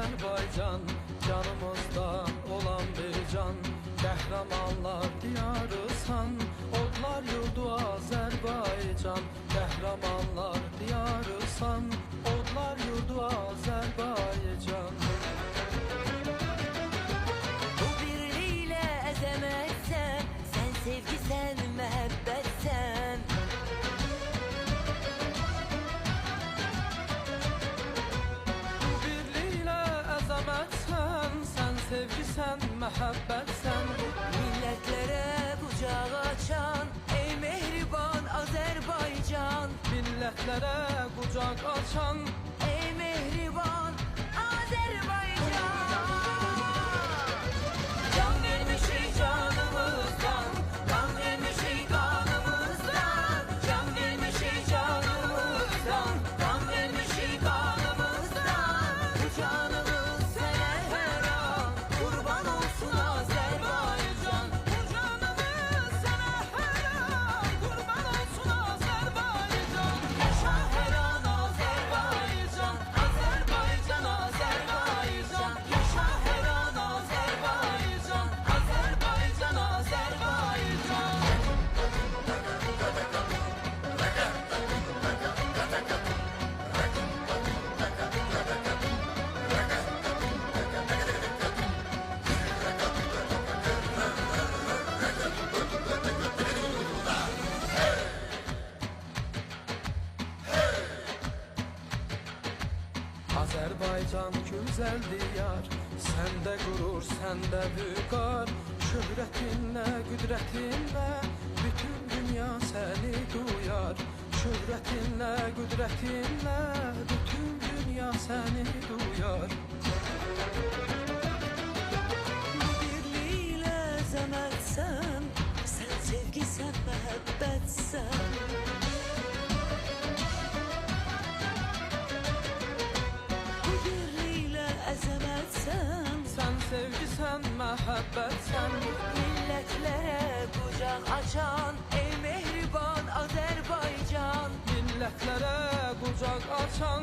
Azerbaycan, canımızda olan bir can. Qəhrəmanlar diyarısan, odlar yurdu Azerbaycan. Qəhrəmanlar diyarısan, odlar yurdu Azerbaycan. Bu birliğiyle əzəmətsən, sen sevgisən, məhəbbətsən. Sevgisen, məhəbbətsən. Millətlere kucak açan, ey mehriban Azerbaycan. Millətlere kucak açan, ey mehriban Azerbaycan. Can vermişik canımızdan, kan vermişik kanımızdan. Can vermişik canımızdan, kan vermişik kanımızdan. Bu canımız sana her an kurban olsun Azerbaycan. Bu canımız sana her an kurban olsun Azerbaycan. Yaşa her an Azerbaycan, Azerbaycan, Azerbaycan. Yaşa her an Azerbaycan, Azerbaycan, Azerbaycan. Azerbaycan güzel diyar, sende gurur, sende vüqar. Şöhretinle, güdretinle bütün dünya seni duyar. Şöhretinle, güdretinle bütün dünya seni duyar. Bu birliğiyle əzəmətsən, sen sevgisən, məhəbbətsən. Bu birliğiyle əzəmətsən, Sen sevgisen, məhəbbətsən. millətlere kucak açan, ey mehriban Azerbaycan. Millətlere kucak açan,